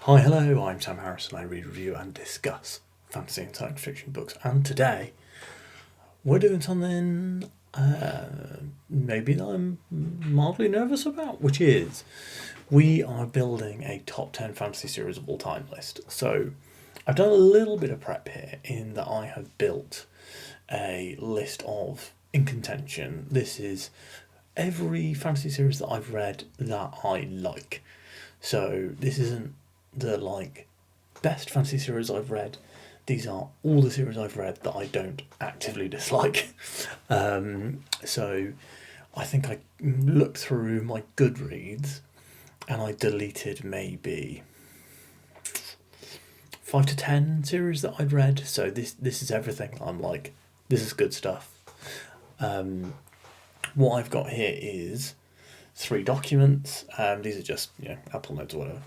Hi, hello, I'm Sam Harrison. I read, review, and discuss fantasy and science fiction books. And today, we're doing something maybe that I'm mildly nervous about, which is we are building a top 10 fantasy series of all time list. So, I've done a little bit of prep here in that I have built a list of in contention. This is every fantasy series that I've read that I like. So, this isn't the best fantasy series I've read. These are all the series I've read that I don't actively dislike. So I think I looked through my Goodreads and I deleted maybe 5 to 10 series that I'd read. So this is everything. I'm like, this is good stuff. What I've got here is 3 documents. These are just Apple Notes or whatever.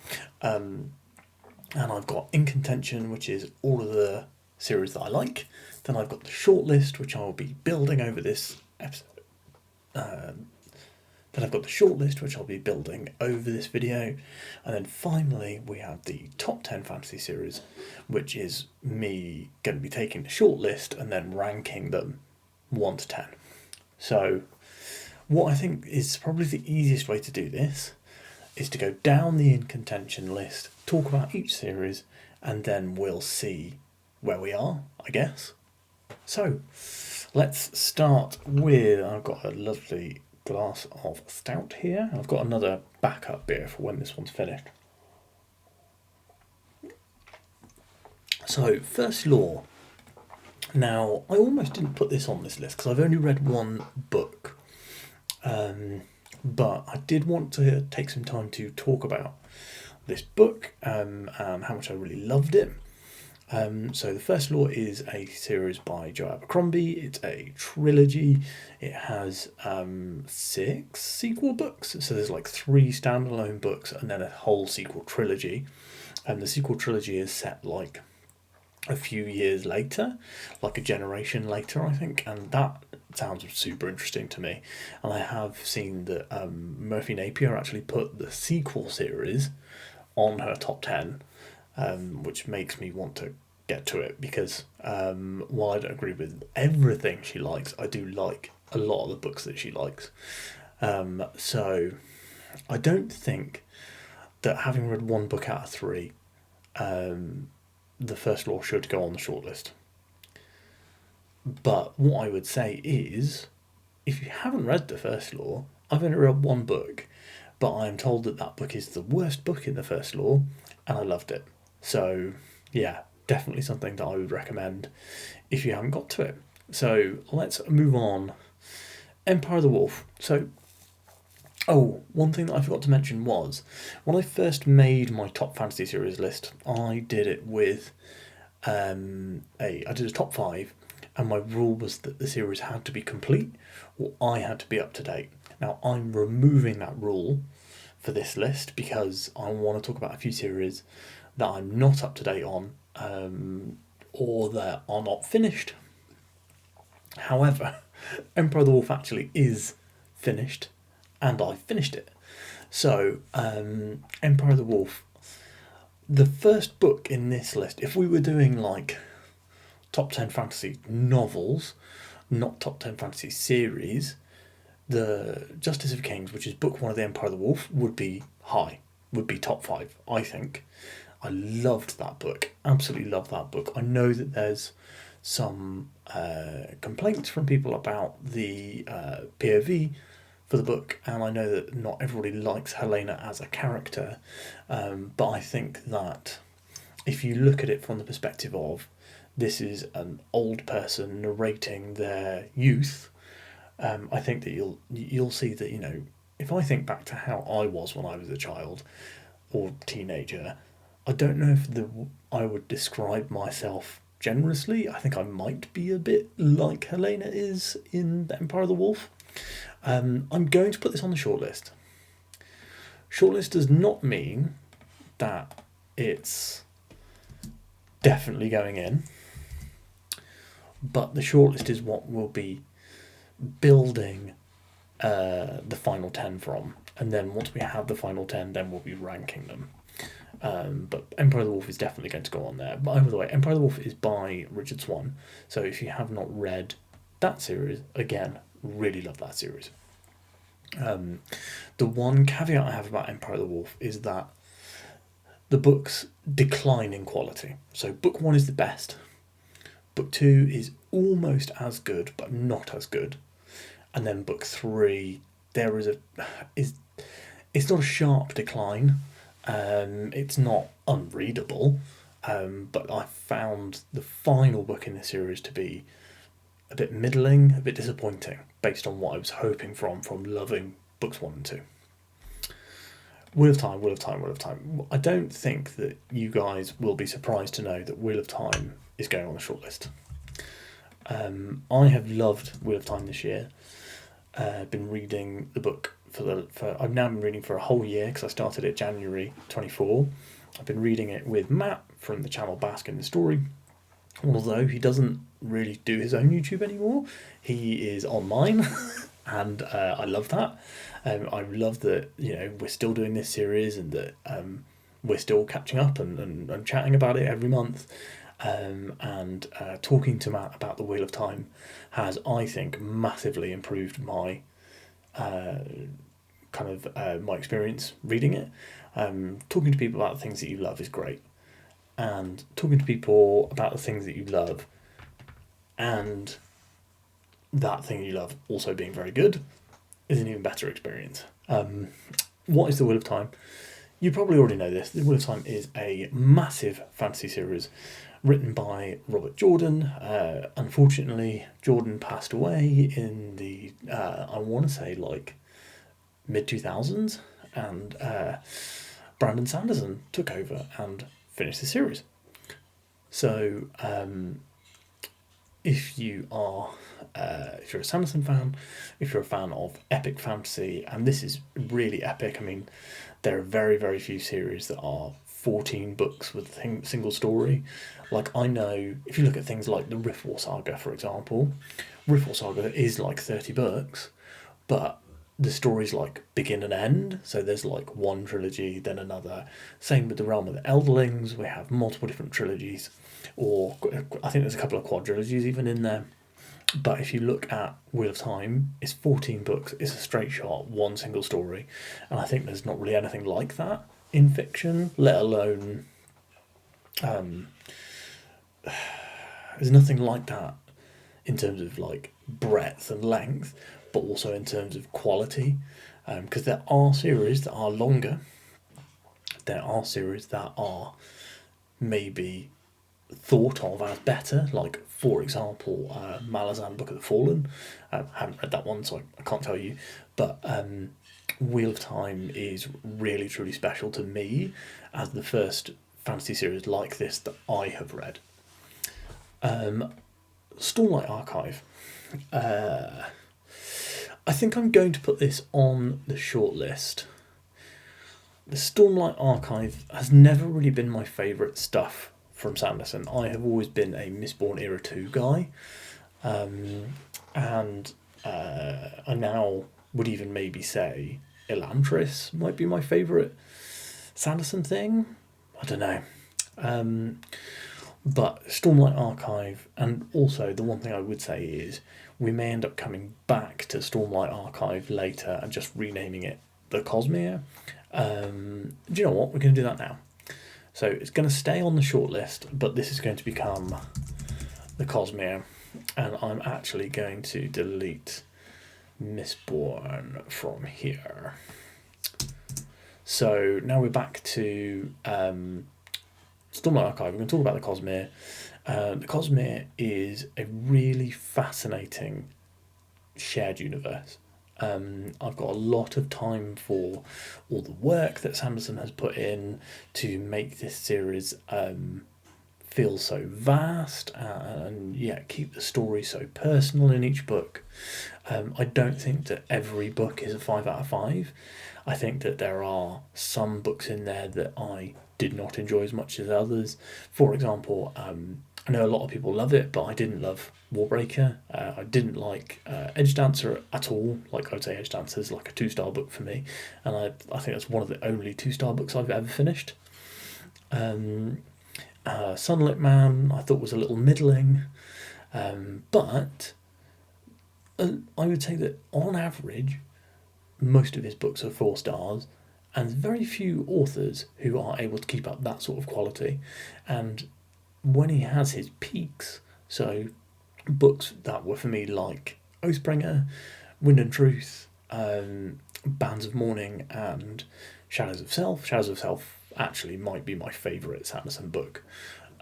And I've got in contention, which is all of the series that I like. Then I've got the shortlist, which I'll be building over this episode. Then I've got the shortlist, which I'll be building over this video. And then finally, we have the top 10 fantasy series, which is me going to be taking the shortlist and then ranking them 1 to 10. So what I think is probably the easiest way to do this is to go down the in contention list, talk about each series, and then we'll see where we are, I guess. So, let's start with, I've got a lovely glass of stout here. I've got another backup beer for when this one's finished. So, First Law. Now, I almost didn't put this on this list because I've only read one book. But I did want to take some time to talk about this book and how much I really loved it. So The First Law is a series by Joe Abercrombie. It's a trilogy. It has 6 sequel books. So there's 3 standalone books and then a whole sequel trilogy. And the sequel trilogy is set a few years later, a generation later, I think, and that sounds super interesting to me. And I have seen that Murphy Napier actually put the sequel series on her top 10, which makes me want to get to it because while I don't agree with everything she likes, I do like a lot of the books that she likes. So I don't think that having read one book out of 3, The First Law should go on the shortlist. But what I would say is, if you haven't read The First Law, I've only read one book, but I'm told that that book is the worst book in The First Law, and I loved it. So, yeah, definitely something that I would recommend if you haven't got to it. So, let's move on. Empire of the Wolf. So, one thing that I forgot to mention was, when I first made my top fantasy series list, I did it with I did a top 5, and my rule was that the series had to be complete or I had to be up to date. Now I'm removing that rule for this list because I want to talk about a few series that I'm not up to date on or that are not finished. However, Emperor of the Wolf actually is finished and I finished it. So Empire of the Wolf, the first book in this list, if we were doing top 10 fantasy novels, not top 10 fantasy series, the Justice of Kings, which is book 1 of the Empire of the Wolf, would be top 5, I think. I loved that book, absolutely loved that book. I know that there's some complaints from people about the POV for the book, and I know that not everybody likes Helena as a character, but I think that if you look at it from the perspective of this is an old person narrating their youth, I think that you'll see that if I think back to how I was when I was a child or teenager, I don't know if I would describe myself generously. I think I might be a bit like Helena is in The Empire of the Wolf. I'm going to put this on the shortlist. Shortlist does not mean that it's definitely going in, but the shortlist is what we'll be building the final 10 from, and then once we have the final 10, then we'll be ranking them. But Empire of the Wolf is definitely going to go on there. But by the way, Empire of the Wolf is by Richard Swan. So if you have not read that series, again, really love that series. The one caveat I have about Empire of the Wolf is that the books decline in quality. So book 1 is the best. Book 2 is almost as good, but not as good. And then book 3, it's not a sharp decline. It's not unreadable, but I found the final book in the series to be a bit middling, a bit disappointing, based on what I was hoping from loving books 1 and 2. Wheel of Time. I don't think that you guys will be surprised to know that Wheel of Time is going on the shortlist. I have loved Wheel of Time this year. Been reading the book I've now been reading for a whole year because I started it January 24. I've been reading it with Matt from the channel Bask in the Story. Although he doesn't really do his own YouTube anymore, he is on mine, and I love that. I love that we're still doing this series and that we're still catching up and chatting about it every month. And talking to Matt about the Wheel of Time has, I think, massively improved my my experience reading it. Talking to people about the things that you love is great, and talking to people about the things that you love and that thing you love also being very good is an even better experience. What is the Wheel of Time? You probably already know this. The Wheel of Time is a massive fantasy series written by Robert Jordan. Unfortunately, Jordan passed away in the, I want to say mid-2000s, and Brandon Sanderson took over and finished the series. So if you're a Sanderson fan, if you're a fan of epic fantasy, and this is really epic, I mean, there are very, very few series that are 14 books with a single story. Like, I know, if you look at things like the Riftwar Saga, for example, Riftwar Saga is 30 books, but the stories begin and end. So there's one trilogy, then another. Same with the Realm of the Elderlings. We have multiple different trilogies, or I think there's a couple of quadrilogies even in there. But if you look at Wheel of Time, it's 14 books, it's a straight shot, one single story. And I think there's not really anything like that in fiction, let alone there's nothing like that in terms of breadth and length, but also in terms of quality, because there are series that are longer, there are series that are maybe thought of as better, for example Malazan Book of the Fallen. I haven't read that one, so I can't tell you, but Wheel of Time is really truly special to me as the first fantasy series like this that I have read. Stormlight Archive. I think I'm going to put this on the shortlist. The Stormlight Archive has never really been my favourite stuff from Sanderson. I have always been a Mistborn Era 2 guy, and I now would even maybe say Elantris might be my favourite Sanderson thing. I don't know. But Stormlight Archive, and also the one thing I would say is we may end up coming back to Stormlight Archive later and just renaming it the Cosmere. Do you know what? We're going to do that now. So it's going to stay on the shortlist, but this is going to become the Cosmere, and I'm actually going to delete Mistborn from here. So now we're back to Stormlight Archive. We're going to talk about the Cosmere. The Cosmere is a really fascinating shared universe. I've got a lot of time for all the work that Sanderson has put in to make this series feel so vast and yet keep the story so personal in each book. I don't think that every book is a 5 out of 5. I think that there are some books in there that I did not enjoy as much as others. For example, I know a lot of people love it, but I didn't love Warbreaker. I didn't like Edgedancer at all. I would say Edgedancer is a 2-star book for me, and I think that's one of the only 2-star books I've ever finished. Sunlit Man I thought was a little middling, but I would say that on average, most of his books are 4 stars, and there's very few authors who are able to keep up that sort of quality. And when he has his peaks, so books that were for me like Oathbringer, Wind and Truth, Bands of Morning, and Shadows of Self. Shadows of Self actually might be my favourite Sanderson book.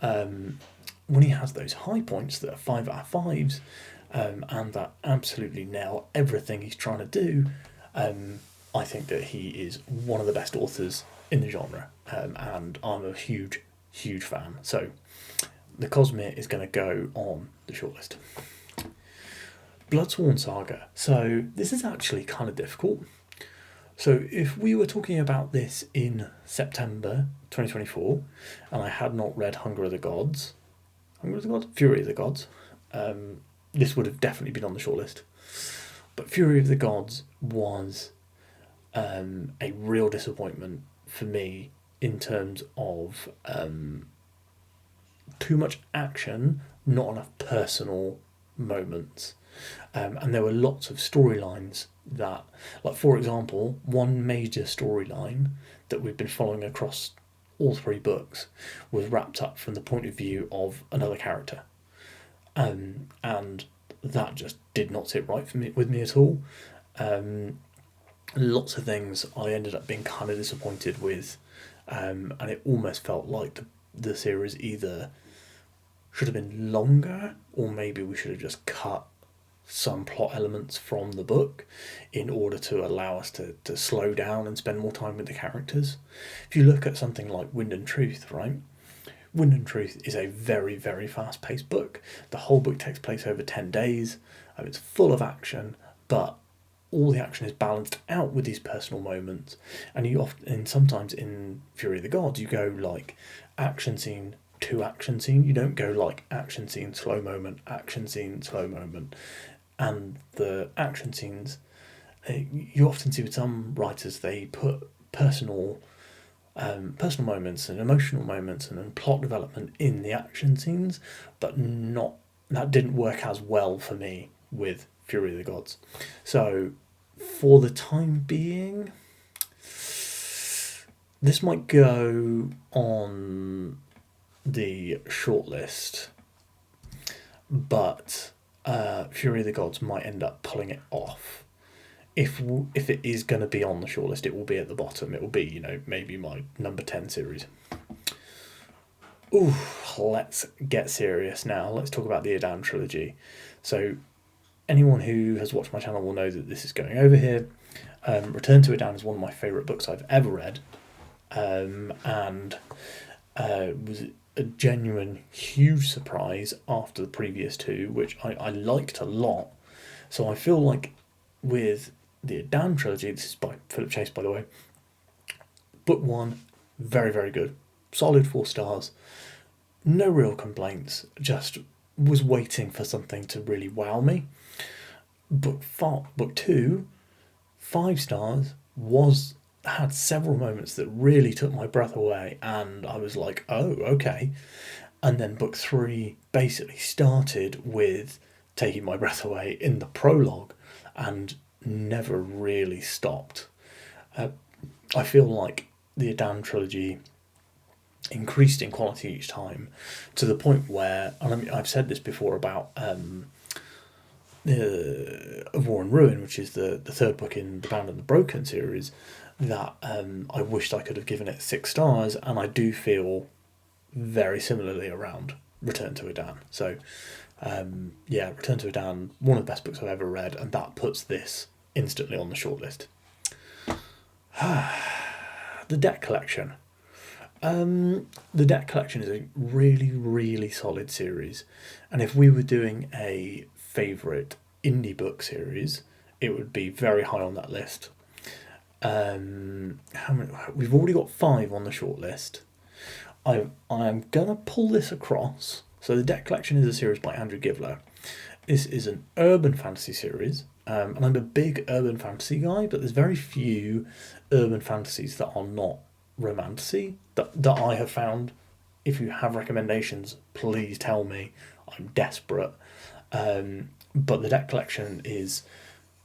When he has those high points that are 5 out of 5s, and that absolutely nail everything he's trying to do, I think that he is one of the best authors in the genre, and I'm a huge, huge fan. So, the Cosmere is going to go on the shortlist. Bloodsworn Saga. So, this is actually kind of difficult. So, if we were talking about this in September 2024, and I had not read Hunger of the Gods, Fury of the Gods, this would have definitely been on the shortlist. But Fury of the Gods was a real disappointment for me in terms of too much action, not enough personal moments. And there were lots of storylines that, like for example, one major storyline that we've been following across all 3 books was wrapped up from the point of view of another character. And that just did not sit right with me at all. Lots of things I ended up being kind of disappointed with, and it almost felt like the series either should have been longer, or maybe we should have just cut some plot elements from the book in order to allow us to slow down and spend more time with the characters. If you look at something like Wind and Truth, right? Wind and Truth is a very, very fast-paced book. The whole book takes place over 10 days. It's full of action, but all the action is balanced out with these personal moments. And you often, sometimes in Fury of the Gods, you go like action scene to action scene. You don't go like action scene, slow moment, action scene, slow moment. And the action scenes, you often see with some writers, they put personal moments and emotional moments and plot development in the action scenes, but that didn't work as well for me with Fury of the Gods. So, for the time being, this might go on the shortlist, but Fury of the Gods might end up pulling it off. If it is going to be on the shortlist, it will be at the bottom. It will be, maybe my number 10 series. Ooh, let's get serious now. Let's talk about the Adan trilogy. So, anyone who has watched my channel will know that this is going over here. Return to Adan is one of my favourite books I've ever read, and was a genuine huge surprise after the previous 2, which I liked a lot. So I feel like with the Adan trilogy, this is by Philip Chase, by the way, book 1, very, very good. Solid 4 stars. No real complaints. Just was waiting for something to really wow me. Book 2, 5 stars, had several moments that really took my breath away, and I was like, oh, okay. And then book 3 basically started with taking my breath away in the prologue and never really stopped. I feel like the Adan trilogy increased in quality each time, to the point where, and I've said this before about Of War and Ruin, which is the 3rd book in the Bound and the Broken series, that I wished I could have given it 6 stars, and I do feel very similarly around Return to Adan. So, Return to Adan, one of the best books I've ever read, and that puts this instantly on the shortlist. The Deck Collection. The Deck Collection is a really, really solid series, and if we were doing a favourite indie book series, it would be very high on that list. How many? We've already got 5 on the shortlist. I'm gonna pull this across. So the Deck Collection is a series by Andrew Givler. This is an urban fantasy series, and I'm a big urban fantasy guy, but there's very few urban fantasies that are not romantasy that I have found. If you have recommendations, please tell me. I'm desperate. But the deck collection is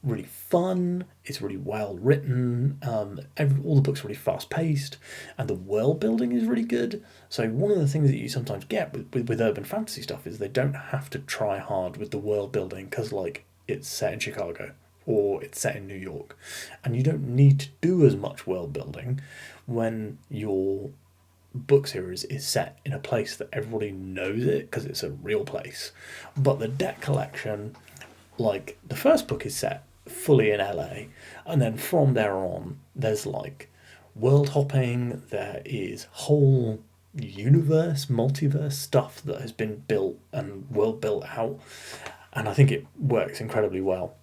really fun. It's really well written. All the books are really fast paced, and the world building is really good. So one of the things that you sometimes get with urban fantasy stuff is they don't have to try hard with the world building because like it's set in Chicago or it's set in New York, and you don't need to do as much world building when your book series is set in a place that everybody knows it because it's a real place. But the deck collection, like the first book is set fully in LA, and then from there on, there's like world hopping, there is whole universe, multiverse stuff that has been built and world built out, and I think it works incredibly well.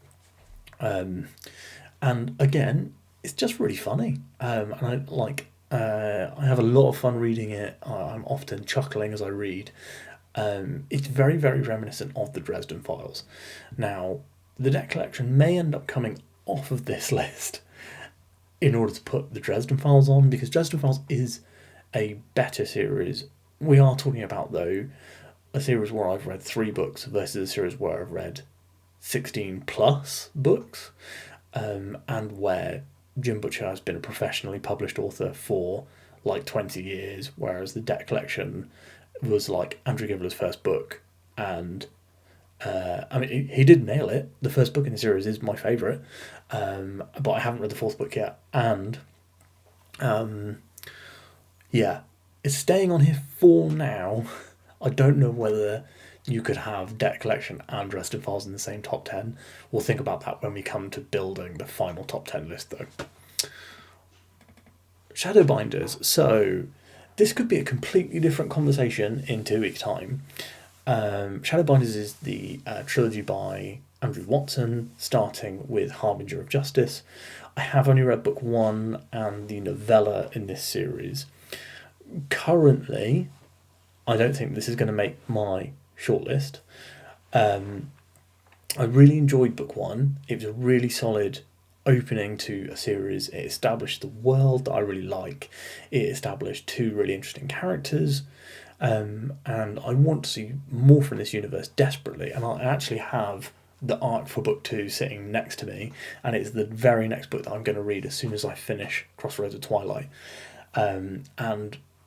And again, it's just really funny, and I like. I have a lot of fun reading it. I'm often chuckling as I read. It's very, very reminiscent of the Dresden Files. Now, the deck collection may end up coming off of this list in order to put the Dresden Files on, because Dresden Files is a better series. We are talking about, though, a series where I've read 3 books versus a series where I've read 16 plus books, and where Jim Butcher has been a professionally published author for like 20 years, whereas the deck collection was like Andrew Gibbler's first book. And I mean, he did nail it. The first book in the series is my favourite, but I haven't read the 4th book yet. And yeah, it's staying on here for now. I don't know whether you could have deck collection and Dresden Files in the same top 10. We'll think about that when we come to building the final top 10 list, though. Shadowbinders. So this could be a completely different conversation in 2 weeks' time. Shadowbinders is the trilogy by Andrew Watson, starting with Harbinger of Justice. I have only read book 1 and the novella in this series. Currently, I don't think this is going to make my shortlist. I really enjoyed book 1. It was a really solid opening to a series. It established the world that I really like. It established 2 really interesting characters. And I want to see more from this universe desperately. And I actually have the arc for book 2 sitting next to me, and it's the very next book that I'm going to read as soon as I finish Crossroads of Twilight. And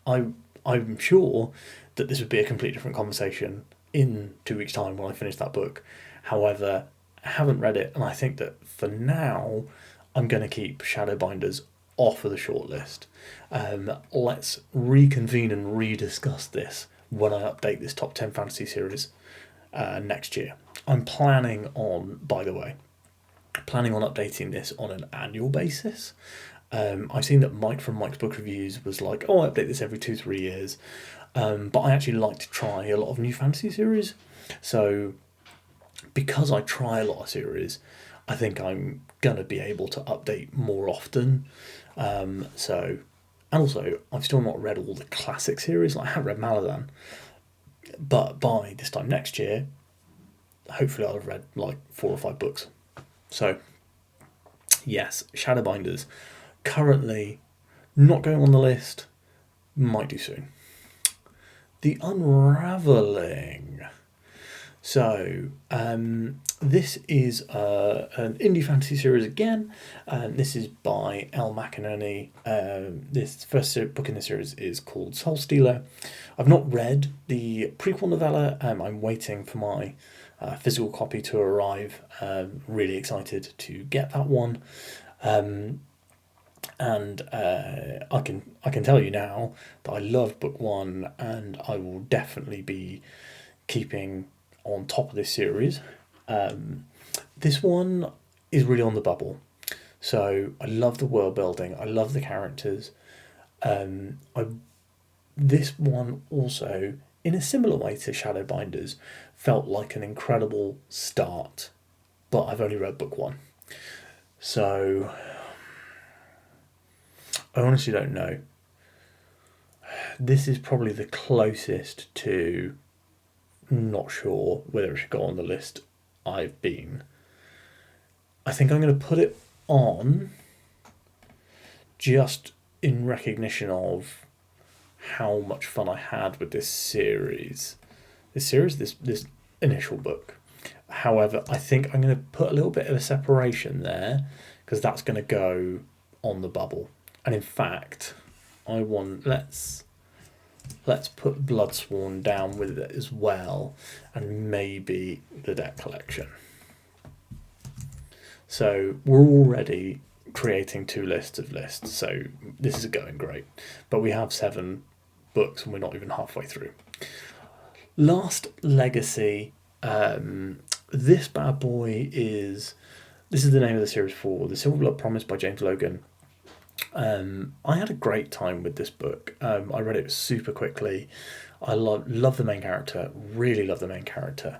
I'm sure that this would be a completely different conversation in 2 weeks' time when I finish that book. However, I haven't read it, and I think that for now, I'm going to keep Shadowbinders off of the shortlist. Let's reconvene and rediscuss this when I update this top 10 fantasy series next year. I'm planning on, by the way, updating this on an annual basis. I've seen that Mike from Mike's Book Reviews was like, oh, I update this every 2-3 years. But I actually like to try a lot of new fantasy series. So because I try a lot of series, I think I'm going to be able to update more often. And also, I've still not read all the classic series. Like, I haven't read Maladan. But by this time next year, hopefully I'll have read like 4 or 5 books. So, yes, Shadowbinders. Currently not going on the list. Might do soon. The Unraveling. So, this is an indie fantasy series again. This is by Elle McInerney. This first book in the series is called Soul Stealer. I've not read the prequel novella. I'm waiting for my physical copy to arrive. Really excited to get that one. And I can tell you now that I loved book 1, and I will definitely be keeping on top of this series. This one is really on the bubble. So I love the world building. I love the characters. This one also, in a similar way to Shadowbinders, felt like an incredible start, but I've only read book 1. So I honestly don't know. This is probably the closest to not sure whether it should go on the list I've been. I think I'm going to put it on just in recognition of how much fun I had with this series. This initial book. However, I think I'm going to put a little bit of a separation there because that's going to go on the bubble. And in fact, let's put Bloodsworn down with it as well, and maybe the deck collection. So we're already creating 2 lists of lists, so this is going great. But we have 7 books and we're not even halfway through. Last Legacy. This bad boy is the name of the series for The Silverblood Promise by James Logan. I had a great time with this book. I read it super quickly. I love the main character, really love the main character.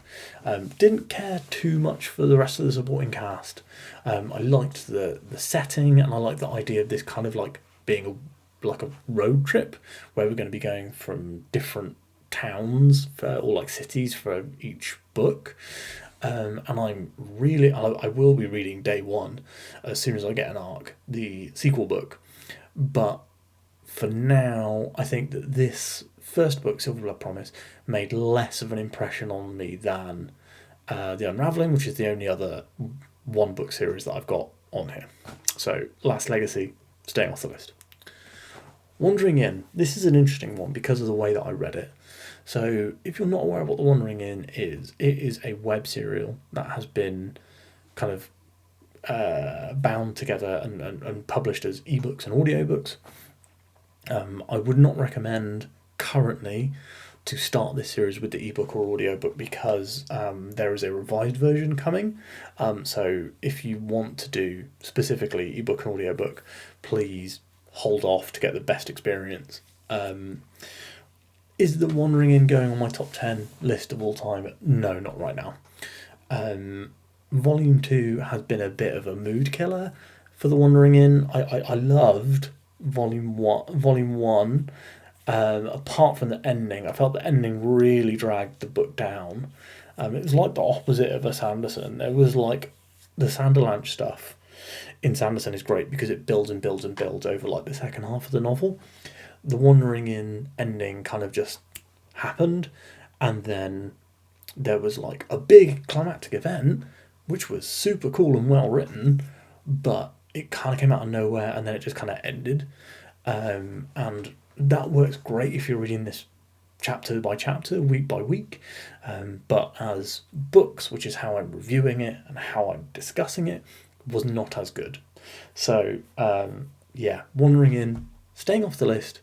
Didn't care too much for the rest of the supporting cast. I liked the setting, and I liked the idea of this kind of like being like a road trip where we're going to be going from different towns or like cities for each book. And I will be reading day 1 as soon as I get an arc, the sequel book. But for now, I think that this first book, Silverblood Promise, made less of an impression on me than The Unravelling, which is the only other 1 book series that I've got on here. So Last Legacy, staying off the list. Wandering Inn. This is an interesting one because of the way that I read it. So if you're not aware of what The Wandering Inn is, it is a web serial that has been kind of bound together and published as ebooks and audiobooks. I would not recommend currently to start this series with the ebook or audiobook because there is a revised version coming. So if you want to do specifically ebook and audiobook, please hold off to get the best experience. Is The Wandering Inn going on my top 10 list of all time? No, not right now. Volume 2 has been a bit of a mood killer for The Wandering Inn. I loved Volume 1. Apart from the ending, I felt the ending really dragged the book down. It was like the opposite of a Sanderson. It was like the Sanderlanche stuff in Sanderson is great because it builds and builds and builds over like the second half of the novel. The Wandering Inn ending kind of just happened, and then there was like a big climactic event which was super cool and well written, but it kind of came out of nowhere and then it just kind of ended. And that works great if you're reading this chapter by chapter, week by week, but as books, which is how I'm reviewing it and how I'm discussing it, was not as good. So Wandering Inn, staying off the list,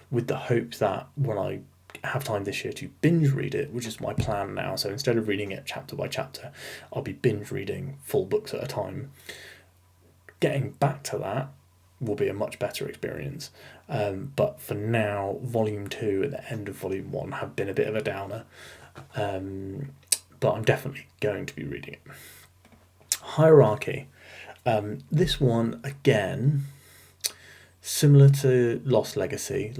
with the hope that when I have time this year to binge read it, which is my plan now, so instead of reading it chapter by chapter, I'll be binge reading full books at a time. Getting back to that will be a much better experience. But for now, Volume 2 and the end of Volume 1 have been a bit of a downer. But I'm definitely going to be reading it. Hierarchy. This one, again, similar to Last Legacy,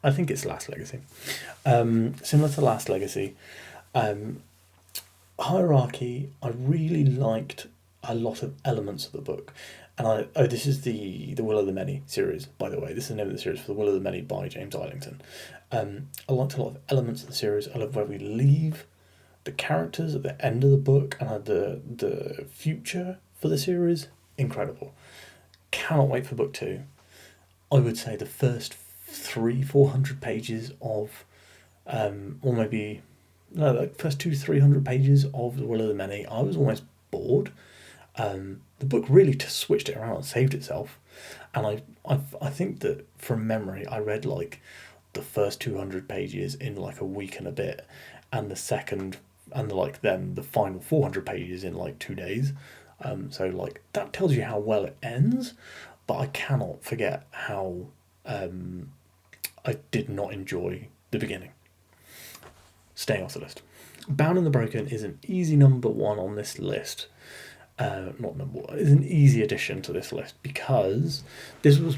I think it's Last Legacy. Similar to Last Legacy, Hierarchy, I really liked a lot of elements of the book. And this is the Will of the Many series, by the way. This is the name of the series for The Will of the Many by James Islington. I liked a lot of elements of the series. I love where we leave the characters at the end of the book and the future for the series. Incredible. Cannot wait for book 2. I would say the first 400 pages of, first 200 to 300 pages of The Will of the Many, I was almost bored. The book really just switched it around and saved itself. And I think that from memory, I read like the first 200 pages in like a week and a bit, and the second, and then the final 400 pages in like 2 days. So like that tells you how well it ends, but I cannot forget how I did not enjoy the beginning. Staying off the list. Bound and the Broken is an easy number 1 on this list. Not number 1. It's an easy addition to this list because this was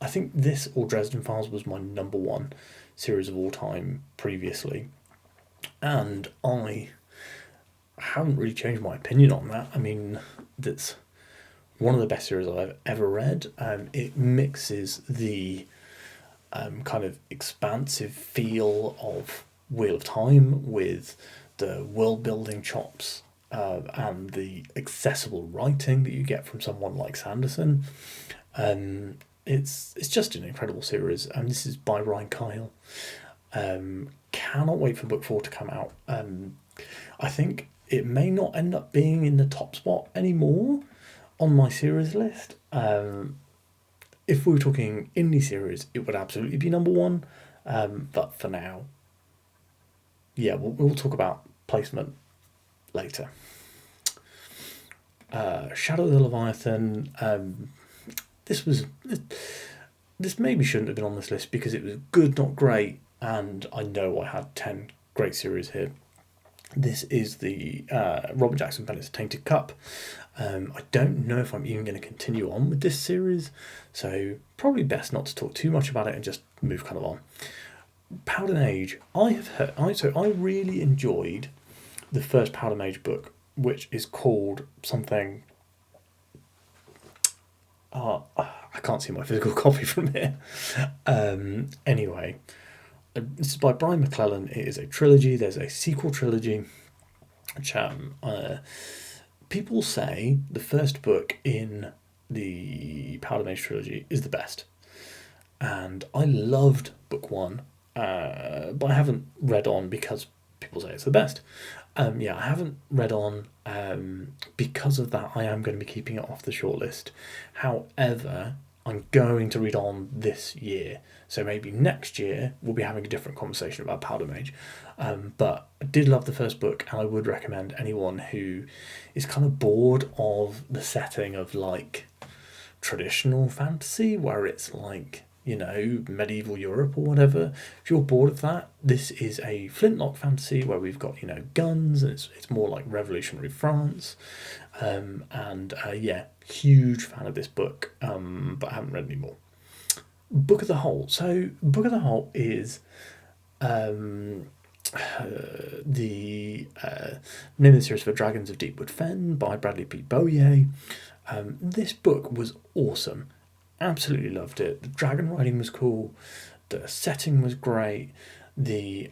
I think this or Dresden Files was my number 1 series of all time previously, and I haven't really changed my opinion on that. I mean, that's one of the best series I've ever read. It mixes the kind of expansive feel of Wheel of Time with the world building chops and the accessible writing that you get from someone like Sanderson. It's just an incredible series, and this is by Ryan Kyle. Cannot wait for book 4 to come out. I think it may not end up being in the top spot anymore on my series list. If we were talking indie series, it would absolutely be number one. But for now, yeah, we'll talk about placement later. Shadow of the Leviathan. This maybe shouldn't have been on this list because it was good, not great, and I know I had 10 great series here. This is the Robert Jackson Bennett's Tainted Cup. I don't know if I'm even going to continue on with this series, so probably best not to talk too much about it and just move kind of on. Powder Mage. I really enjoyed the first Powder Mage book, which is called something. I can't see my physical copy from here. Anyway, this is by Brian McClellan. It is a trilogy. There's a sequel trilogy, which people say the first book in the Powder Mage trilogy is the best. And I loved book 1, but I haven't read on because people say it's the best. I haven't read on because of that. I am going to be keeping it off the shortlist. However, I'm going to read on this year. So maybe next year we'll be having a different conversation about Powder Mage. But I did love the first book, and I would recommend anyone who is kind of bored of the setting of like traditional fantasy where it's like, medieval Europe or whatever. If you're bored of that, this is a flintlock fantasy where we've got, guns, and it's more like revolutionary France. Huge fan of this book, but I haven't read any more. Book of the Hole. So Book of the Hole is the name of the series for Dragons of Deepwood Fen by Bradley P. Bowyer. This book was awesome. Absolutely loved it. The dragon riding was cool. The setting was great. The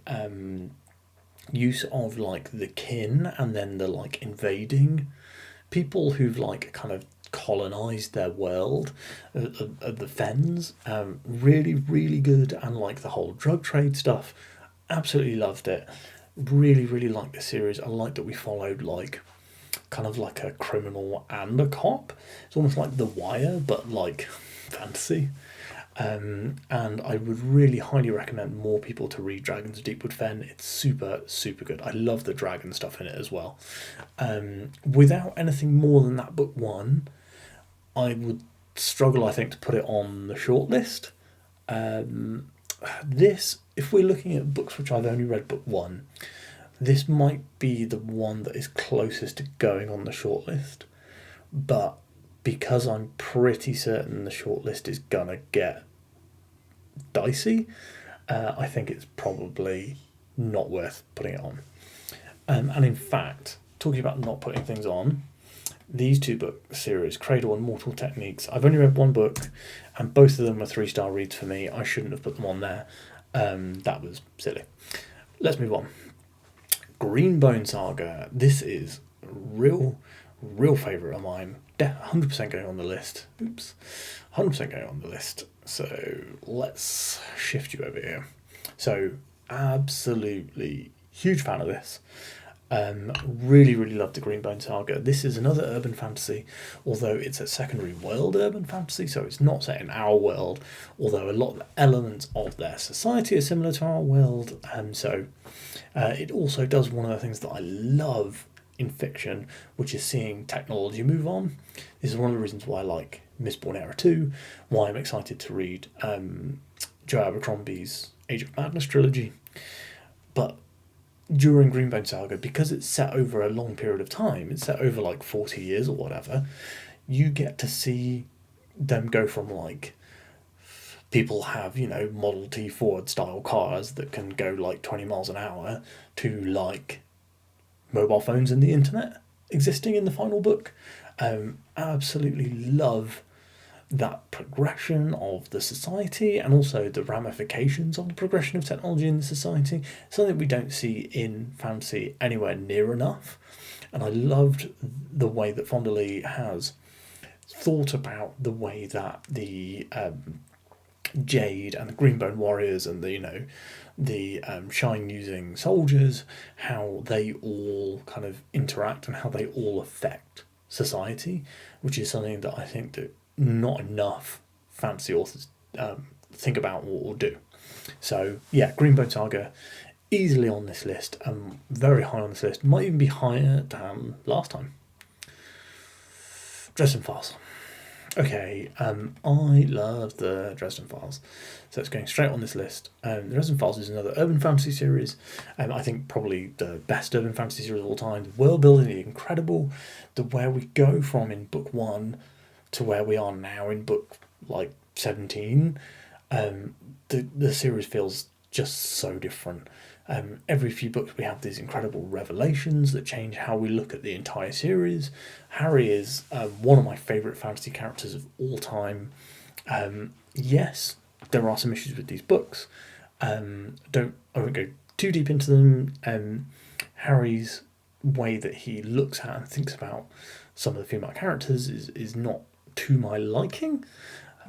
use of like the kin and then the like invading people who've like kind of colonized their world of the Fens. Really, really good. And like the whole drug trade stuff. Absolutely loved it. Really, really liked the series. I liked that we followed like kind of like a criminal and a cop. It's almost like The Wire, but like fantasy. And I would really highly recommend more people to read Dragons of Deepwood Fen. It's super, super good. I love the dragon stuff in it as well. Without anything more than that book 1, I would struggle, I think, to put it on the shortlist. This, if we're looking at books which I've only read book 1, this might be the one that is closest to going on the shortlist. But because I'm pretty certain the shortlist is gonna get dicey, I think it's probably not worth putting it on. And in fact, talking about not putting things on, these 2 book series, Cradle and Mortal Techniques, I've only read 1 book, and both of them were 3-star reads for me. I shouldn't have put them on there. That was silly. Let's move on. Greenbone Saga. This is real favourite of mine. 100% going on the list. 100% going on the list. So let's shift you over here. So absolutely huge fan of this. Really, really loved the Greenbone Saga. This is another urban fantasy, although it's a secondary world urban fantasy, so it's not set in our world, although a lot of the elements of their society are similar to our world. It also does one of the things that I love in fiction, which is seeing technology move on. This is one of the reasons why I like Mistborn Era 2, why I'm excited to read Joe Abercrombie's Age of Madness trilogy. But during Greenbone Saga, because it's set over a long period of time, it's set over like 40 years or whatever, you get to see them go from like people have, Model T Ford style cars that can go like 20 miles an hour to like mobile phones and the internet existing in the final book. Absolutely love that progression of the society and also the ramifications of the progression of technology in the society, something we don't see in fantasy anywhere near enough. And I loved the way that Fonda has thought about the way that the Jade and the Greenbone Warriors and the Shine using soldiers, how they all kind of interact and how they all affect society, which is something that I think that not enough fantasy authors think about or do. So yeah, Greenbone Saga easily on this list, very high on this list, might even be higher than last time. Dresden Files. Okay, I love the Dresden Files, so it's going straight on this list. The Dresden Files is another urban fantasy series, I think probably the best urban fantasy series of all time. The world building is incredible, the where we go from in book 1 to where we are now in book like 17. The series feels just so different. Every few books we have these incredible revelations that change how we look at the entire series. Harry is one of my favourite fantasy characters of all time. Yes, there are some issues with these books. I won't go too deep into them. Harry's way that he looks at and thinks about some of the female characters is not to my liking.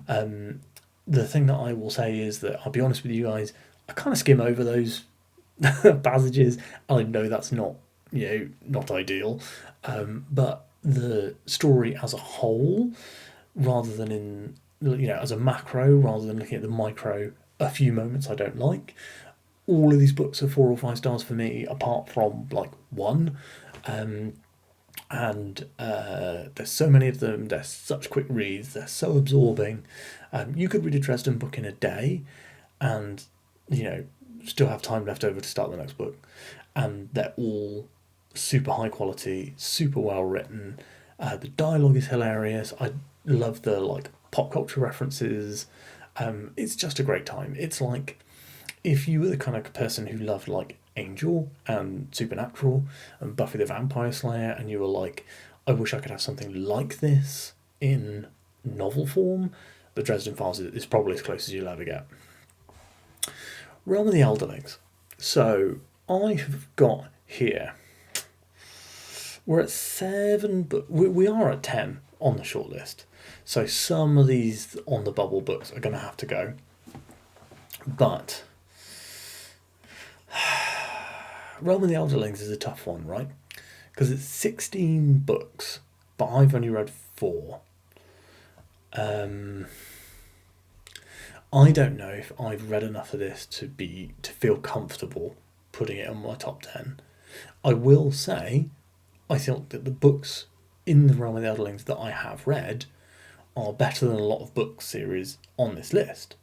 The thing that I will say is that I'll be honest with you guys, I kind of skim over those passages. I know that's not not ideal, but the story as a whole, rather than in as a macro, rather than looking at the micro, a few moments I don't like. All of these books are 4 or 5 stars for me, apart from like one. And there's so many of them. They're such quick reads. They're so absorbing. You could read a Dresden book in a day, and still have time left over to start the next book. And they're all super high quality, super well written. The dialogue is hilarious. I love the pop culture references. It's just a great time. It's like if you were the kind of person who loved Angel and Supernatural and Buffy the Vampire Slayer, and you were like, I wish I could have something like this in novel form, the Dresden Files is probably as close as you'll ever get. Realm of the Elderlings. So I have got here, we're at 7, but we are at 10 on the shortlist. So some of these on the bubble books are going to have to go. But Realm of the Elderlings is a tough one, right? Because it's 16 books, but I've only read 4. I don't know if I've read enough of this to feel comfortable putting it on my top 10. I will say, I think that the books in the Realm of the Elderlings that I have read are better than a lot of book series on this list.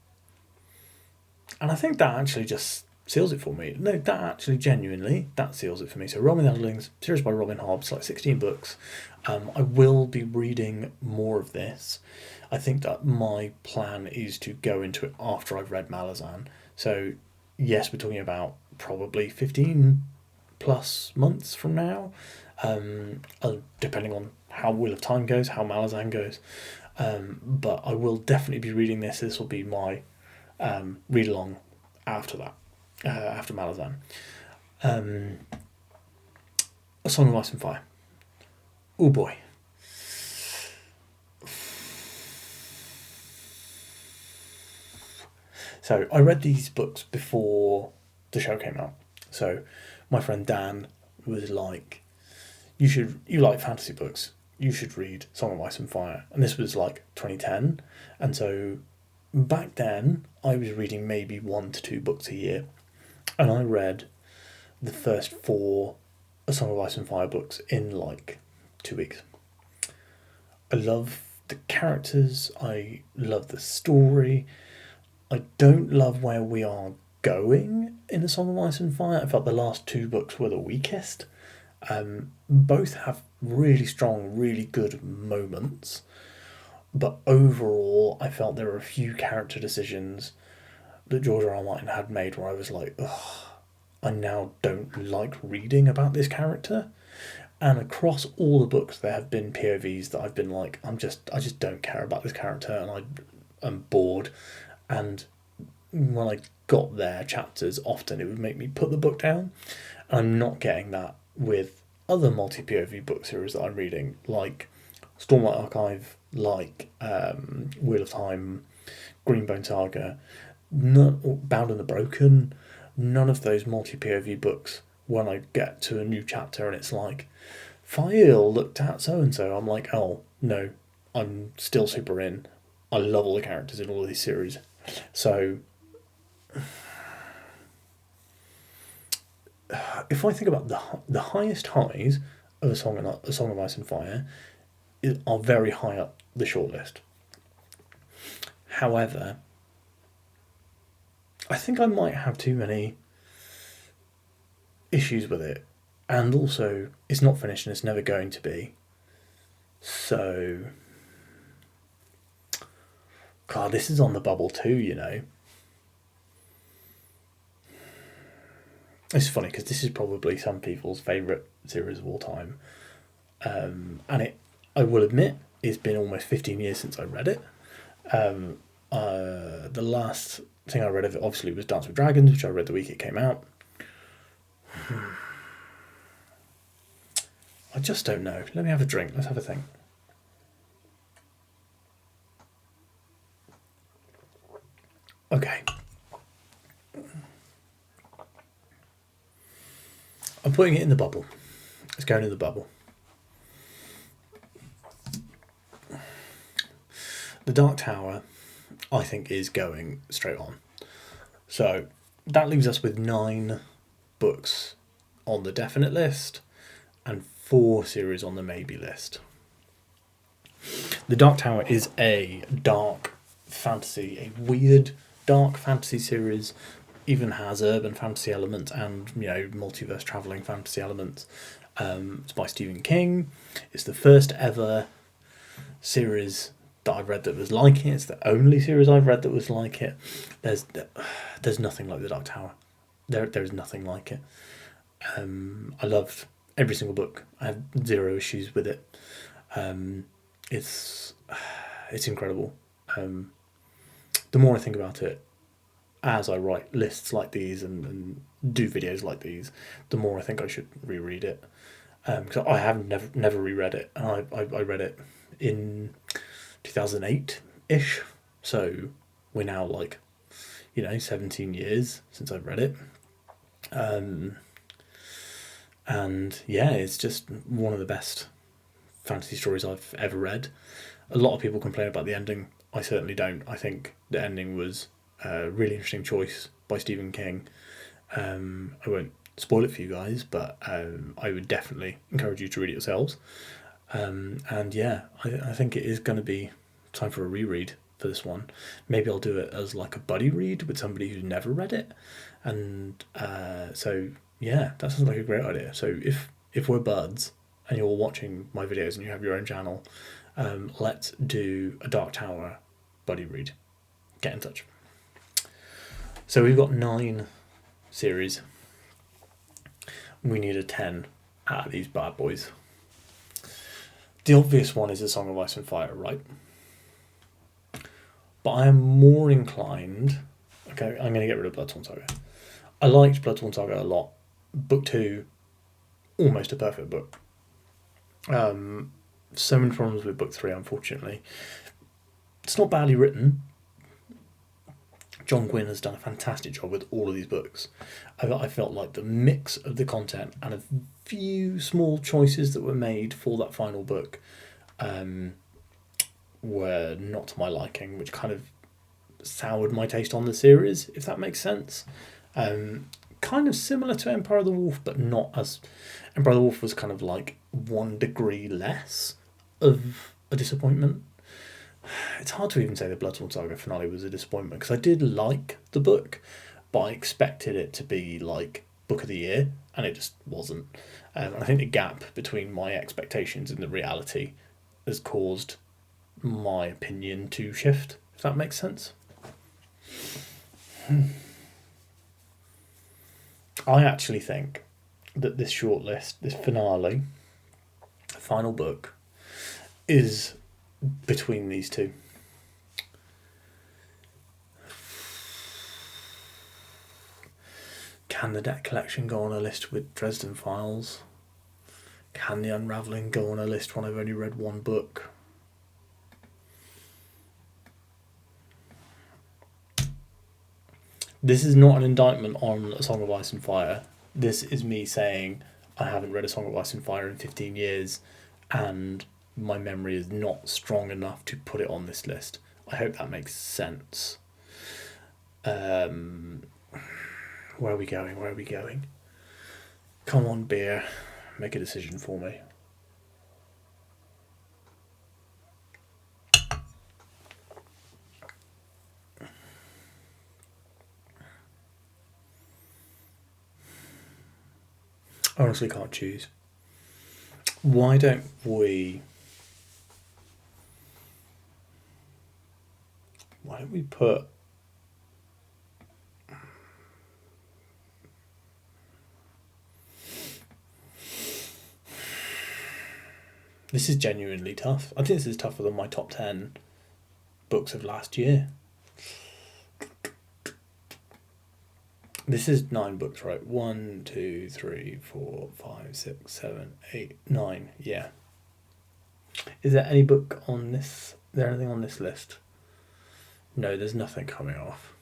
And I think that actually just seals it for me. No, that actually genuinely, that seals it for me. So Realm of the Elderlings, series by Robin Hobbs, 16 books. I will be reading more of this. I think that my plan is to go into it after I've read Malazan. So yes, we're talking about probably 15 plus months from now, depending on how Wheel of Time goes, how Malazan goes. But I will definitely be reading this. This will be my read along after that, after Malazan. A Song of Ice and Fire. Oh boy. So I read these books before the show came out. So my friend Dan was like, you like fantasy books, you should read Song of Ice and Fire. And this was 2010. And so back then I was reading maybe 1 to 2 books a year. And I read the first 4 A Song of Ice and Fire books in 2 weeks. I love the characters. I love the story. I don't love where we are going in A Song of Ice and Fire. I felt the last 2 books were the weakest. Both have really strong, really good moments. But overall, I felt there were a few character decisions that George R. R. Martin had made where I was like, ugh, I now don't like reading about this character. And across all the books, there have been POVs that I've been like, I just don't care about this character, and I'm bored. And when I got their chapters, often it would make me put the book down. And I'm not getting that with other multi POV book series that I'm reading, like Stormlight Archive, like Wheel of Time, Greenbone Saga, Bound and the Broken. None of those multi POV books, when I get to a new chapter and it's like, Fael looked at so and so, I'm like, oh no, I'm still super in. I love all the characters in all of these series. So if I think about the highest highs of a Song of Ice and Fire, are very high up the shortlist. However, I think I might have too many issues with it, and also it's not finished and it's never going to be. So, God, this is on the bubble too, you know. It's funny because this is probably some people's favourite series of all time, and I will admit, it's been almost 15 years since I read it. The last thing I read of it obviously was Dance with Dragons, which I read the week it came out. I just don't know. Let me have a drink. Let's have a think. Okay. I'm putting it in the bubble. It's going in the bubble. The Dark Tower, I think, is going straight on. So that leaves us with 9 books on the definite list and 4 series on the maybe list. The Dark Tower is a dark fantasy, a weird dark fantasy series. Even has urban fantasy elements and, you know, multiverse travelling fantasy elements. It's by Stephen King. It's the first ever series that I've read that was like it. It's the only series I've read that was like it. There's nothing like the Dark Tower. There is nothing like it. I loved every single book. I have 0 issues with it. It's incredible. The more I think about it, as I write lists like these and do videos like these, the more I think I should reread it. Because I have never reread it, and I read it in 2008-ish. So we're now 17 years since I've read it. And yeah, it's just one of the best fantasy stories I've ever read. A lot of people complain about the ending. I certainly don't. I think the ending was a really interesting choice by Stephen King. I won't spoil it for you guys, but I would definitely encourage you to read it yourselves. And yeah, I think it is going to be time for a reread for this one. Maybe I'll do it as like a buddy read with somebody who's never read it. And so yeah, that sounds like a great idea. So if we're buds and you're watching my videos and you have your own channel, let's do a Dark Tower buddy read. Get in touch. So we've got 9 series. We need a 10 out of these bad boys. The obvious one is A Song of Ice and Fire, right? But I am more inclined... Okay, I'm going to get rid of Bloodsworn Saga. I liked Bloodsworn Saga a lot. Book 2, almost a perfect book. So many problems with book 3, unfortunately. It's not badly written. John Gwynne has done a fantastic job with all of these books. I felt like the mix of the content and a few small choices that were made for that final book were not to my liking, which kind of soured my taste on the series, if that makes sense. Kind of similar to Empire of the Wolf, but not as... Empire of the Wolf was kind of like 1 degree less of a disappointment. It's hard to even say the Bloodsworn Saga finale was a disappointment, because I did like the book, but I expected it to be like Book of the Year, and it just wasn't. And I think the gap between my expectations and the reality has caused my opinion to shift, if that makes sense. I actually think that this shortlist, this finale, final book is between these two. Can the Debt Collection go on a list with Dresden Files? Can The Unravelling go on a list when I've only read one book? This is not an indictment on A Song of Ice and Fire. This is me saying I haven't read A Song of Ice and Fire in 15 years and my memory is not strong enough to put it on this list. I hope that makes sense. Where are we going? Where are we going? Come on, beer. Make a decision for me. I honestly can't choose. Why don't we put this is genuinely tough. I think this is tougher than my top 10 books of last year. This is 9 books, right? 1, 2, 3, 4, 5, 6, 7, 8, 9. Yeah. Is there any book on this? Is there anything on this list? No, there's nothing coming off.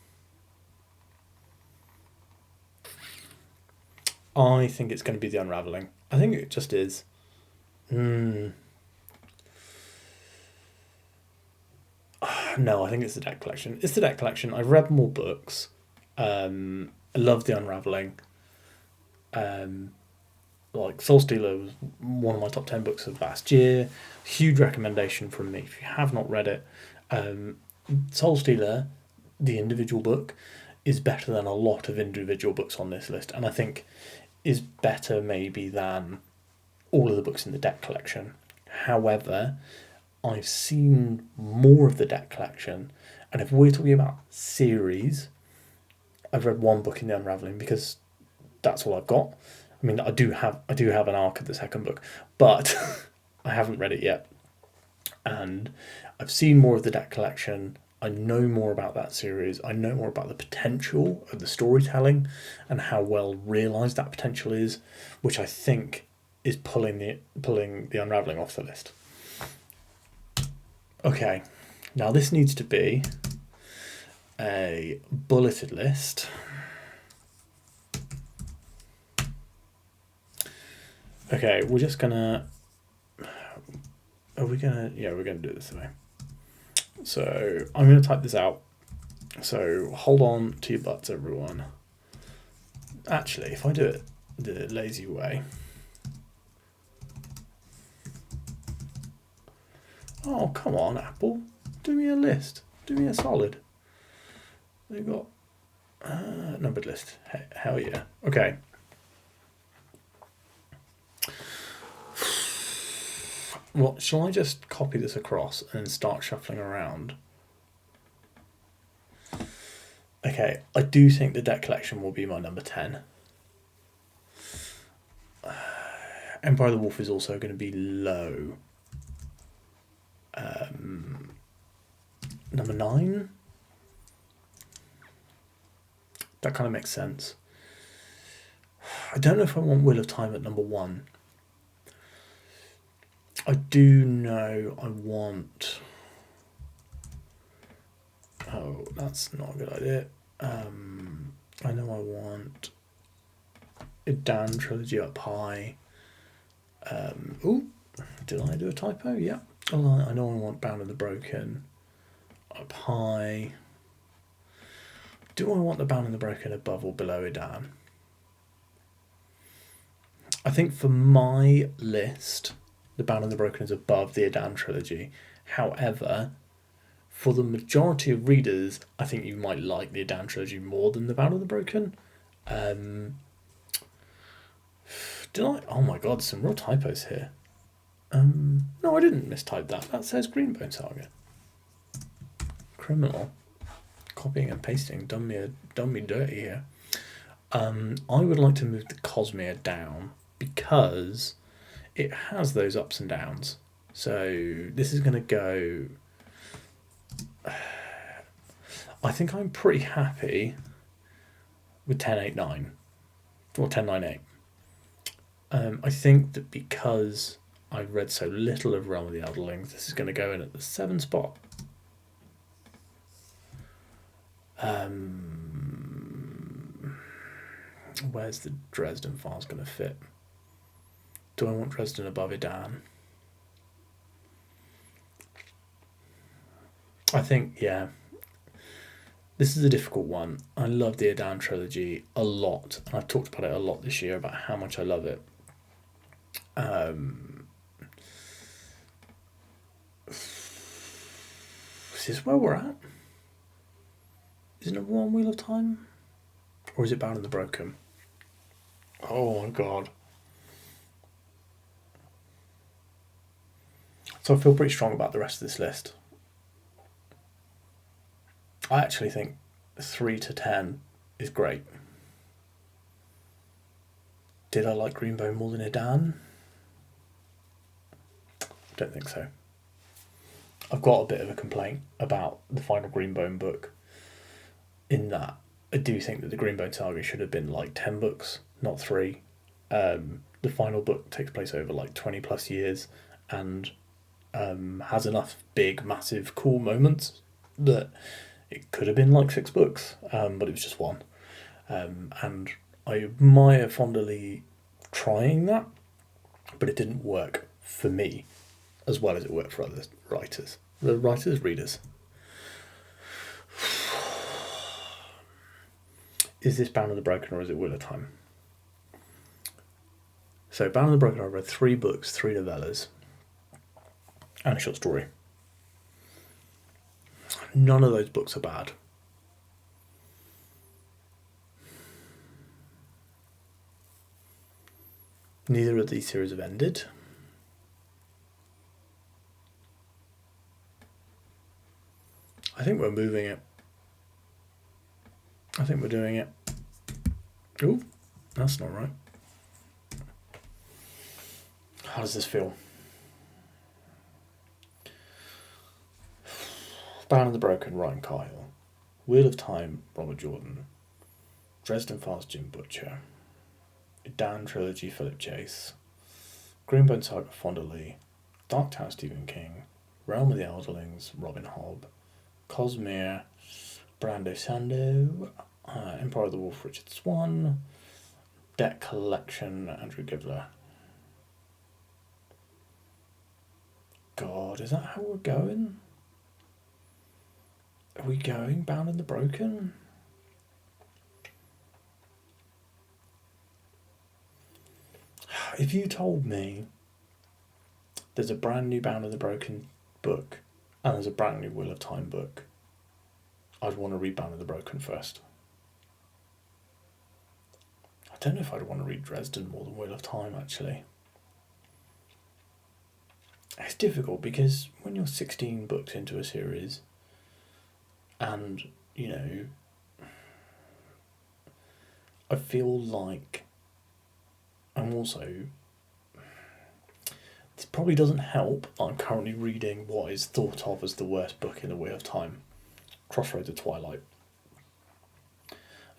I think it's going to be The Unravelling. I think it just is. No, I think it's the Debt Collection. It's the Debt Collection. I've read more books. I love The Unravelling. Like Soul Stealer was one of my top 10 books of last year. Huge recommendation from me if you have not read it. Soul Stealer, the individual book, is better than a lot of individual books on this list, and I think is better maybe than all of the books in the Debt Collection. However, I've seen more of the Debt Collection, and if we're talking about series, I've read one book in The Unravelling because that's all I've got. I mean, I do have an arc of the second book, but I haven't read it yet. And I've seen more of the Debt Collection. I know more about that series. I know more about the potential of the storytelling and how well realised that potential is, which I think is pulling the Unravelling off the list. Okay, now this needs to be a bulleted list. Okay, we're just gonna. We're gonna do it this way. So I'm gonna type this out. So hold on to your butts, everyone. Actually, if I do it the lazy way. Oh, come on, Apple. Do me a list. Do me a solid. They've got numbered list. Hell yeah. Okay. Well, shall I just copy this across and start shuffling around? Okay, I do think the Debt Collection will be my number 10. Empire of the Wolf is also going to be low. Number 9? That kind of makes sense. I don't know if I want Wheel of Time at number 1. I do know I want... Oh, that's not a good idea. I know I want a Dan trilogy up high. Ooh, did I do a typo? Yeah. Oh, I know I want Bound and the Broken up high. Do I want the Bound and the Broken above or below Edan? I think for my list, the Bound and the Broken is above the Edan trilogy. However, for the majority of readers, I think you might like the Edan trilogy more than the Bound and the Broken. Did I? Oh my god, some real typos here. No, I didn't mistype that. That says Greenbone Saga. Criminal. Copying and pasting done me dirty here. I would like to move the Cosmere down because it has those ups and downs. So this is going to go. I think I'm pretty happy with 1089 or 1098. I think that because I've read so little of Realm of the Elderlings, this is going to go in at the 7 spot. Where's the Dresden Files going to fit? Do I want Dresden above Edan? I think, yeah. This is a difficult one. I love the Edan trilogy a lot, and I've talked about it a lot this year about how much I love it. Is this where we're at? Is it number 1 Wheel of Time? Or is it Bound and the Broken? Oh my god. So I feel pretty strong about the rest of this list. I actually think 3 to 10 is great. Did I like Greenbone more than Edan? Don't think so. I've got a bit of a complaint about the final Greenbone book, in that I do think that the Greenbone saga should have been like 10 books, not 3. The final book takes place over like 20 plus years and has enough big, massive, cool moments that it could have been like 6 books, but it was just 1. And I admire fondly trying that, but it didn't work for me as well as it worked for other writers. The writers, readers. Is this Bound and the Broken or is it Wheel of Time? So Bound and the Broken, I read 3 books, 3 novellas, and a short story. None of those books are bad. Neither of these series have ended. I think we're moving it. I think we're doing it. Ooh, that's not right. How does this feel? Bound and the Broken, Ryan Kyle. Wheel of Time, Robert Jordan. Dresden Files, Jim Butcher. Edan Trilogy, Philip Chase. Greenbone Saga, Fonda Lee. Darktown, Stephen King. Realm of the Elderlings, Robin Hobb. Cosmere, Brando Sando. Empire of the Wolf, Richard Swan. Debt Collection, Andrew Gibler. God, is that how we're going? Are we going Bound and the Broken? If you told me there's a brand new Bound and the Broken book and there's a brand new Wheel of Time book, I'd want to read Bound and the Broken first. I don't know if I'd want to read Dresden more than Wheel of Time, actually. It's difficult because when you're 16 books into a series and, you know, I feel like I'm also... This probably doesn't help. I'm currently reading what is thought of as the worst book in the Wheel of Time, Crossroads of Twilight.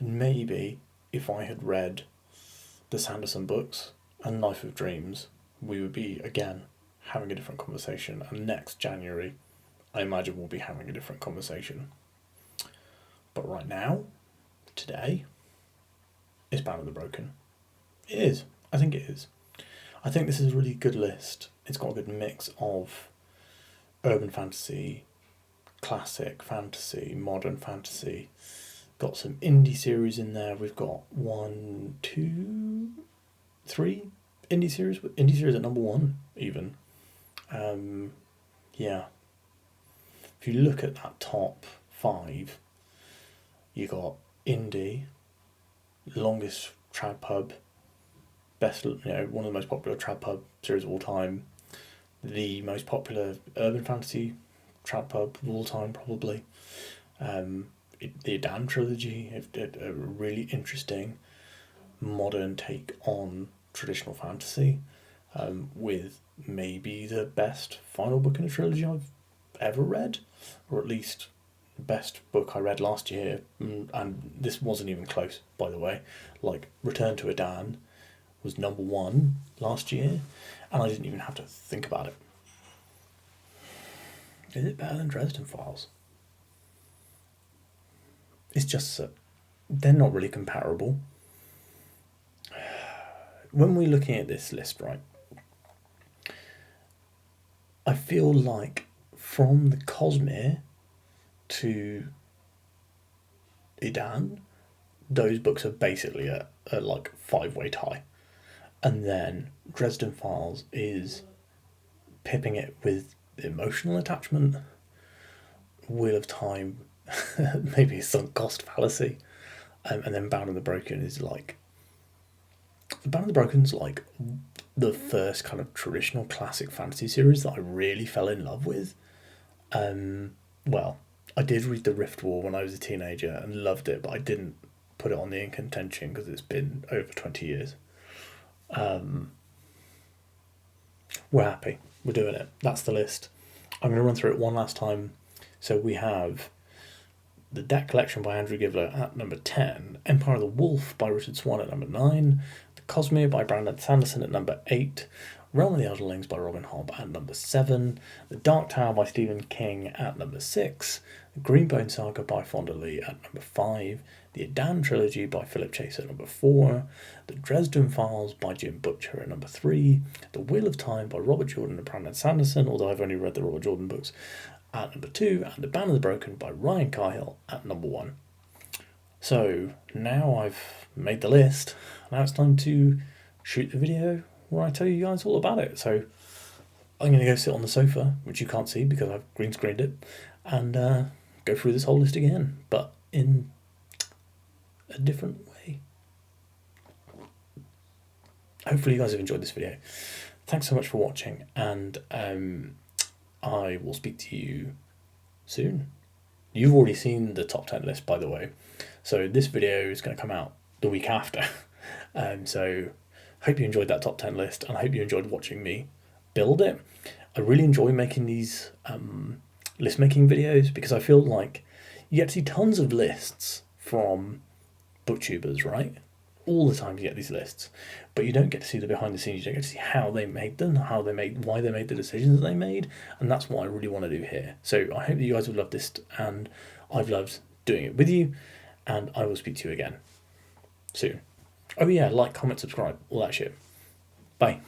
And maybe if I had read the Sanderson books and Knife of Dreams, we would be, again, having a different conversation. And next January, I imagine we'll be having a different conversation. But right now, today, it's Bound and the Broken. It is. I think it is. I think this is a really good list. It's got a good mix of urban fantasy, classic fantasy, modern fantasy. Got some indie series in there. We've got 1, 2, 3 indie series. Indie series at number 1, even. Yeah. If you look at that top 5, you got indie, longest trad pub, best, one of the most popular trad pub series of all time, the most popular urban fantasy trad pub of all time, probably. The Edan trilogy, a really interesting modern take on traditional fantasy. with maybe the best final book in a trilogy I've ever read, or at least the best book I read last year. And this wasn't even close, by the way. Like, Return to Adan was number one last year, and I didn't even have to think about it. Is it better than Dresden Files? It's just that they're not really comparable. When we're looking at this list, right, I feel like from the Cosmere to Adan, those books are basically a like 5-way tie. And then Dresden Files is pipping it with emotional attachment. Wheel of Time, maybe a sunk cost fallacy. And then Bound and the Broken is like. Bound and the Broken's like the first kind of traditional classic fantasy series that I really fell in love with. Well, I did read The Rift War when I was a teenager and loved it, but I didn't put it on the in contention because it's been over 20 years. We're happy. We're doing it. That's the list. I'm going to run through it one last time. So we have The Deck Collection by Andrew Givler at number 10, Empire of the Wolf by Richard Swan at number 9, The Cosmere by Brandon Sanderson at number 8, Realm of the Elderlings by Robin Hobb at number 7, The Dark Tower by Stephen King at number 6, The Greenbone Saga by Fonda Lee at number 5, The Adan Trilogy by Philip Chase at number 4, The Dresden Files by Jim Butcher at number 3, The Wheel of Time by Robert Jordan and Brandon Sanderson, although I've only read the Robert Jordan books, at number 2, and The Band of the Broken by Ryan Cahill at number 1. So now I've made the list, now it's time to shoot the video where I tell you guys all about it. So I'm going to go sit on the sofa, which you can't see because I've green screened it, and go through this whole list again, but in a different way. Hopefully you guys have enjoyed this video. Thanks so much for watching, and I will speak to you soon. You've already seen the top 10 list, by the way, so this video is going to come out the week after. So hope you enjoyed that top 10 list, and I hope you enjoyed watching me build it. I really enjoy making these list making videos because I feel like you get to see tons of lists from booktubers, right? All the time you get these lists, but you don't get to see the behind the scenes. You don't get to see how they made them, why they made the decisions that they made, and that's what I really want to do here. So I hope that you guys have loved this, and I've loved doing it with you, and I will speak to you again soon. Oh yeah, like, comment, subscribe, all that shit. Bye.